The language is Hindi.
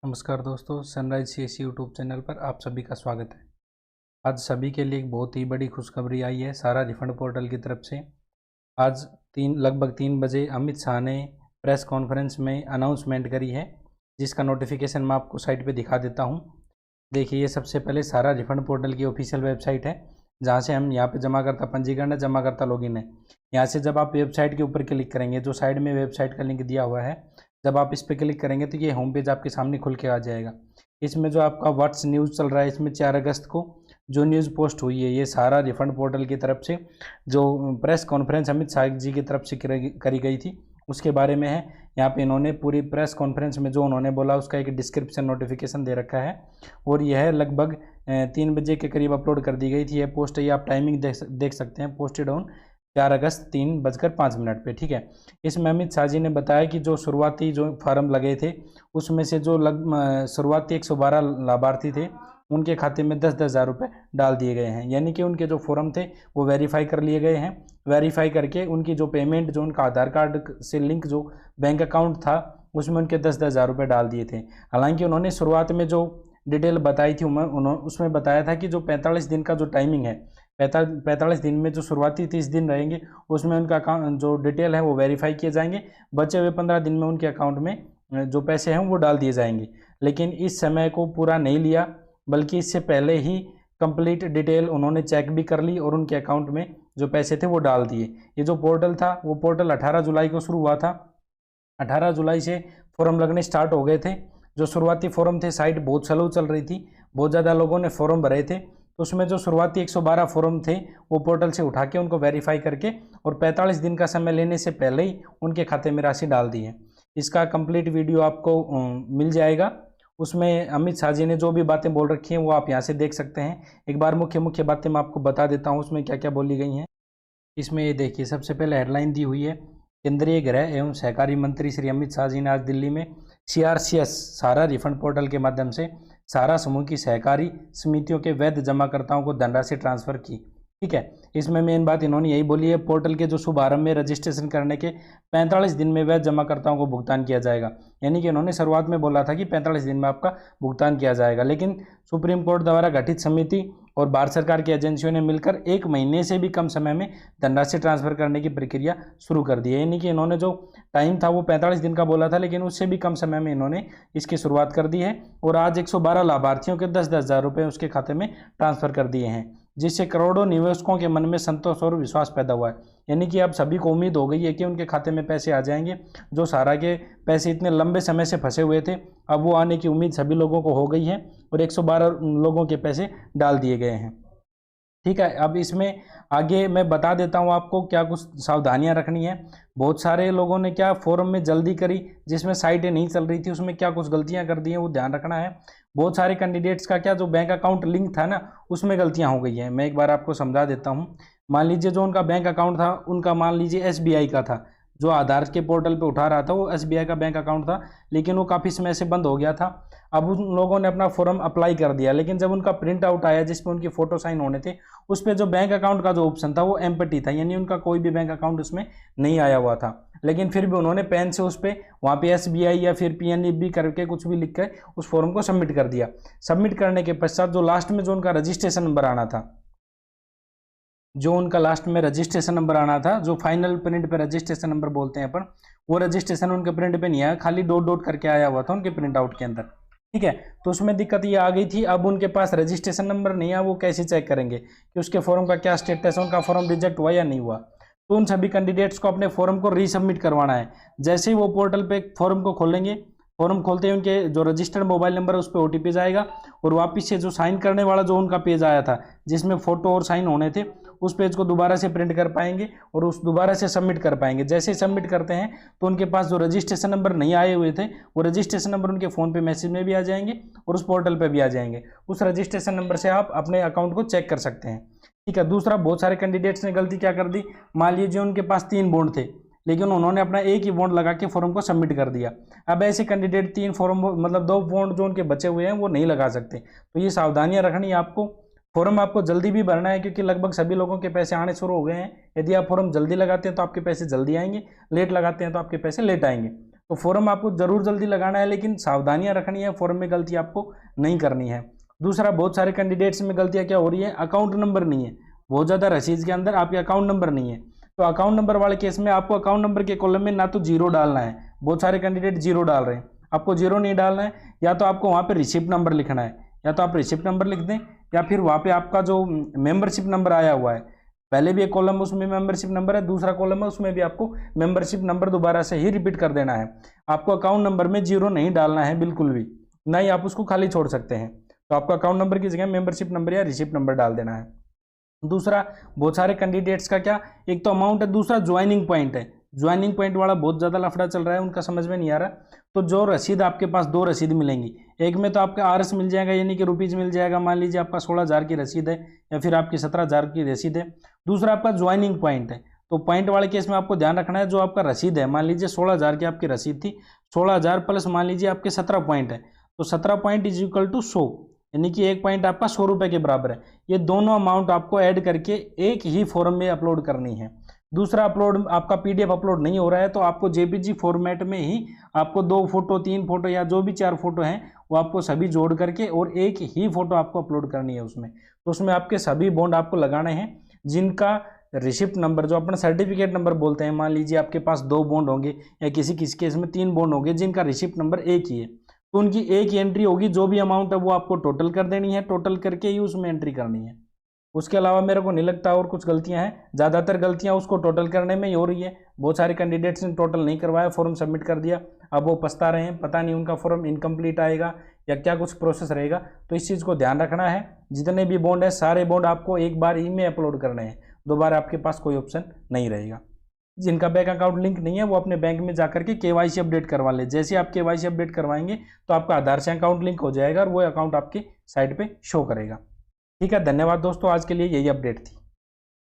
नमस्कार दोस्तों, सनराइज सीएससी यूट्यूब चैनल पर आप सभी का स्वागत है। आज सभी के लिए एक बहुत ही बड़ी खुशखबरी आई है सारा रिफंड पोर्टल की तरफ से। आज लगभग 3 बजे अमित शाह ने प्रेस कॉन्फ्रेंस में अनाउंसमेंट करी है, जिसका नोटिफिकेशन मैं आपको साइट पे दिखा देता हूँ। देखिए, ये सबसे पहले सारा रिफंड पोर्टल की ऑफिशियल वेबसाइट है, जहाँ से हम यहाँ पे जमाकर्ता पंजीकरण है, जमाकर्ता लॉगिन है। यहाँ से जब आप वेबसाइट के ऊपर क्लिक करेंगे, जो साइड में वेबसाइट का लिंक दिया हुआ है, जब आप इस पर क्लिक करेंगे तो ये होम पेज आपके सामने खुल के आ जाएगा। इसमें जो आपका व्हाट्स न्यूज़ चल रहा है, इसमें 4 अगस्त को जो न्यूज़ पोस्ट हुई है, ये सारा रिफंड पोर्टल की तरफ से जो प्रेस कॉन्फ्रेंस अमित शाह जी की तरफ से करी गई थी उसके बारे में है। यहाँ पे इन्होंने पूरी प्रेस कॉन्फ्रेंस में जो उन्होंने बोला उसका एक डिस्क्रिप्शन नोटिफिकेशन दे रखा है, और यह लगभग 3 बजे के करीब अपलोड कर दी गई थी। यह पोस्ट, ये आप टाइमिंग देख सकते हैं, पोस्टेड ऑन 4 अगस्त 3:05 पे। ठीक है, इसमें अमित शाह जी ने बताया कि जो शुरुआती जो फॉर्म लगे थे उसमें से जो शुरुआती 112 लाभार्थी थे उनके खाते में 10-10 हज़ार रुपये डाल दिए गए हैं। यानी कि उनके जो फॉर्म थे वो वेरीफाई कर लिए गए हैं। वेरीफाई करके उनकी जो पेमेंट, जो उनका आधार कार्ड से लिंक जो बैंक अकाउंट था उसमें उनके 10-10 हज़ार रुपये डाल दिए थे। हालांकि उन्होंने शुरुआत में जो डिटेल बताई थी उसमें बताया था कि जो 45 दिन का जो टाइमिंग है, 45 दिन में जो शुरुआती 30 दिन रहेंगे उसमें उनका अकाउंट जो डिटेल है वो वेरीफाई किए जाएंगे। बचे हुए 15 दिन में उनके अकाउंट में जो पैसे हैं वो डाल दिए जाएंगे। लेकिन इस समय को पूरा नहीं लिया, बल्कि इससे पहले ही कंप्लीट डिटेल उन्होंने चेक भी कर ली और उनके अकाउंट में जो पैसे थे वो डाल दिए। ये जो पोर्टल था वो पोर्टल 18 जुलाई को शुरू हुआ था। 18 जुलाई से फॉर्म लगने स्टार्ट हो गए थे। जो शुरुआती फॉर्म थे, साइट बहुत स्लो चल रही थी, बहुत ज़्यादा लोगों ने फॉर्म भरे थे, तो उसमें जो शुरुआती 112 फॉर्म थे वो पोर्टल से उठा के उनको वेरीफाई करके और 45 दिन का समय लेने से पहले ही उनके खाते में राशि डाल दी है। इसका कंप्लीट वीडियो आपको मिल जाएगा। उसमें अमित शाह जी ने जो भी बातें बोल रखी हैं वो आप यहाँ से देख सकते हैं। एक बार मुख्य मुख्य बातें मैं आपको बता देता हूँ उसमें क्या क्या बोली गई हैं। इसमें ये देखिए, सबसे पहले हेडलाइन दी हुई है, केंद्रीय गृह एवं सहकारी मंत्री श्री अमित शाह जी ने आज दिल्ली में सीआरसीएस सारा रिफंड पोर्टल के माध्यम से सारा समूह की सहकारी समितियों के वैध जमाकर्ताओं को धनराशि ट्रांसफर की। ठीक है, इसमें मेन बात इन्होंने यही बोली है, पोर्टल के जो शुभारंभ में रजिस्ट्रेशन करने के 45 दिन में वैध जमाकर्ताओं को भुगतान किया जाएगा। यानी कि इन्होंने शुरुआत में बोला था कि 45 दिन में आपका भुगतान किया जाएगा, लेकिन सुप्रीम कोर्ट द्वारा गठित समिति और भारत सरकार की एजेंसियों ने मिलकर 1 महीने से भी कम समय में धनराशि ट्रांसफर करने की प्रक्रिया शुरू कर दी है। यानी कि इन्होंने जो टाइम था वो 45 दिन का बोला था, लेकिन उससे भी कम समय में इन्होंने इसकी शुरुआत कर दी है। और आज 112 लाभार्थियों के 10-10 हज़ार रुपये उसके खाते में ट्रांसफर कर दिए हैं, जिससे करोड़ों निवेशकों के मन में संतोष और विश्वास पैदा हुआ है। यानी कि अब सभी को उम्मीद हो गई है कि उनके खाते में पैसे आ जाएंगे। जो सारा के पैसे इतने लंबे समय से फंसे हुए थे, अब वो आने की उम्मीद सभी लोगों को हो गई है और 112 लोगों के पैसे डाल दिए गए हैं। ठीक है, अब इसमें आगे मैं बता देता हूँ आपको क्या कुछ सावधानियां रखनी है। बहुत सारे लोगों ने क्या फॉर्म में जल्दी करी, जिसमें साइटें नहीं चल रही थी, उसमें क्या कुछ गलतियां कर दी हैं वो ध्यान रखना है। बहुत सारे कैंडिडेट्स का क्या जो बैंक अकाउंट लिंक था ना, उसमें गलतियां हो गई हैं। मैं एक बार आपको समझा देता हूँ। मान लीजिए जो उनका बैंक अकाउंट था, उनका मान लीजिए एसबीआई का था, जो आधार के पोर्टल पे उठा रहा था वो एसबीआई का बैंक अकाउंट था, लेकिन वो काफ़ी समय से बंद हो गया था। अब उन लोगों ने अपना फॉर्म अप्लाई कर दिया, लेकिन जब उनका प्रिंट आउट आया जिसमें उनकी फ़ोटो साइन होने थे, उस पर जो बैंक अकाउंट का जो ऑप्शन था वो एम्प्टी था, यानी उनका कोई भी बैंक अकाउंट उसमें नहीं आया हुआ था। लेकिन फिर भी उन्होंने पेन से उस पर वहाँ पे एसबीआई या फिर पीएनबी करके कुछ भी लिख कर उस फॉर्म को सबमिट कर दिया। सबमिट करने के पश्चात जो लास्ट में जो उनका रजिस्ट्रेशन नंबर आना था, जो फाइनल प्रिंट पे रजिस्ट्रेशन नंबर बोलते हैं अपन, वो रजिस्ट्रेशन उनके प्रिंट पे नहीं आया, खाली डॉट डॉट करके आया हुआ था उनके प्रिंट आउट के अंदर। ठीक है, तो उसमें दिक्कत ये आ गई थी। अब उनके पास रजिस्ट्रेशन नंबर नहीं है, वो कैसे चेक करेंगे कि उसके फॉर्म का क्या स्टेटस है, उनका फॉर्म रिजेक्ट हुआ या नहीं हुआ। तो उन सभी कैंडिडेट्स को अपने फॉर्म को रीसबमिट करवाना है। जैसे ही वो पोर्टल पे फॉर्म को खोलेंगे, फॉर्म खोलते ही उनके जो रजिस्टर्ड मोबाइल नंबर है उस पर ओटीपी जाएगा, और वापस से जो साइन करने वाला जो उनका पेज आया था जिसमें फ़ोटो और साइन होने थे, उस पेज को दोबारा से प्रिंट कर पाएंगे और उस दोबारा से सबमिट कर पाएंगे। जैसे ही सबमिट करते हैं तो उनके पास जो रजिस्ट्रेशन नंबर नहीं आए हुए थे वो रजिस्ट्रेशन नंबर उनके फ़ोन पे मैसेज में भी आ जाएंगे और उस पोर्टल पे भी आ जाएंगे। उस रजिस्ट्रेशन नंबर से आप अपने अकाउंट को चेक कर सकते हैं। ठीक है, दूसरा, बहुत सारे कैंडिडेट्स ने गलती क्या कर दी, मान लीजिए उनके पास 3 बॉन्ड थे, लेकिन उन्होंने अपना एक ही बॉन्ड लगा के फॉर्म को सबमिट कर दिया। अब ऐसे कैंडिडेट 3 फॉर्म मतलब 2 बॉन्ड जो उनके बचे हुए हैं वो नहीं लगा सकते। तो ये सावधानियां रखनी है आपको। फॉर्म आपको जल्दी भी भरना है, क्योंकि लगभग सभी लोगों के पैसे आने शुरू हो गए हैं। यदि आप फॉर्म जल्दी लगाते हैं तो आपके पैसे जल्दी आएंगे, लेट लगाते हैं तो आपके पैसे लेट आएंगे। तो फॉर्म आपको जरूर जल्दी लगाना है, लेकिन सावधानियां रखनी है, फॉर्म में गलती आपको नहीं करनी है। दूसरा, बहुत सारे कैंडिडेट्स में गलतियां क्या हो रही है, अकाउंट नंबर नहीं है, बहुत ज़्यादा रसीद के अंदर आपके अकाउंट नंबर नहीं है। तो अकाउंट नंबर वाले केस में आपको अकाउंट नंबर के कॉलम में ना तो जीरो डालना है, बहुत सारे कैंडिडेट जीरो डाल रहे हैं, आपको जीरो नहीं डालना है। या तो आपको वहाँ पे रिसिप्ट नंबर लिखना है, या तो आप रिसिप्ट नंबर लिख दें, या फिर वहाँ पे आपका जो मेंबरशिप नंबर आया हुआ है, पहले भी एक कॉलम उसमें मेंबरशिप नंबर है, दूसरा कॉलम है उसमें भी आपको मेंबरशिप नंबर दोबारा से ही रिपीट कर देना है। आपको अकाउंट नंबर में जीरो नहीं डालना है बिल्कुल भी, ना ही आप उसको खाली छोड़ सकते हैं। तो आपको अकाउंट नंबर की जगह मेंबरशिप नंबर या रिसिप्ट नंबर डाल देना है। दूसरा, बहुत सारे कैंडिडेट्स का क्या, एक तो अमाउंट है, दूसरा ज्वाइनिंग पॉइंट है। ज्वाइनिंग पॉइंट वाला बहुत ज़्यादा लफड़ा चल रहा है, उनका समझ में नहीं आ रहा। तो जो रसीद आपके पास, दो रसीद मिलेंगी, एक में तो आपका आरएस मिल जाएगा, यानी कि रुपीज़ मिल जाएगा, मान लीजिए आपका 16,000 की रसीद है या फिर आपकी 17,000 की रसीद है। दूसरा आपका ज्वाइनिंग पॉइंट है। तो पॉइंट वाले केस में आपको ध्यान रखना है, जो आपका रसीद है, मान लीजिए 16,000 की आपकी रसीद थी, 16,000 प्लस मान लीजिए आपके 17 पॉइंट है, तो 17 पॉइंट इज इक्वल टू 100, यानी कि एक पॉइंट आपका 100 रुपये के बराबर है। ये दोनों अमाउंट आपको ऐड करके एक ही फॉर्म में अपलोड करनी है। दूसरा, अपलोड आपका पीडीएफ अपलोड नहीं हो रहा है, तो आपको जेपीजी फॉर्मेट में ही आपको 2 फोटो 3 फोटो या जो भी 4 फोटो हैं वो आपको सभी जोड़ करके और एक ही फोटो आपको अपलोड करनी है उसमें। तो उसमें आपके सभी बॉन्ड आपको लगाने हैं, जिनका रिसिप्ट नंबर, जो अपना सर्टिफिकेट नंबर बोलते हैं, मान लीजिए आपके पास 2 बॉन्ड होंगे या किसी किसी केस में 3 बॉन्ड होंगे जिनका रिसिप्ट नंबर एक ही है, तो उनकी एक ही एंट्री होगी। जो भी अमाउंट है वो आपको टोटल कर देनी है, टोटल करके ही उसमें एंट्री करनी है। उसके अलावा मेरे को नहीं लगता और कुछ गलतियां हैं, ज़्यादातर गलतियां उसको टोटल करने में ही हो रही है। बहुत सारे कैंडिडेट्स ने टोटल नहीं करवाया, फॉर्म सबमिट कर दिया, अब वो पछता रहे हैं, पता नहीं उनका फॉर्म इनकम्प्लीट आएगा या क्या कुछ प्रोसेस रहेगा। तो इस चीज़ को ध्यान रखना है, जितने भी बॉन्ड है सारे बॉन्ड आपको एक बार ही में अपलोड करने हैं, दोबारा आपके पास कोई ऑप्शन नहीं रहेगा। जिनका बैंक अकाउंट लिंक नहीं है वो अपने बैंक में जाकर के केवाईसी अपडेट करवा ले। जैसे आप केवाईसी अपडेट करवाएंगे तो आपका आधार से अकाउंट लिंक हो जाएगा और वो अकाउंट आपकी साइट पे शो करेगा। ठीक है, धन्यवाद दोस्तों, आज के लिए यही अपडेट थी।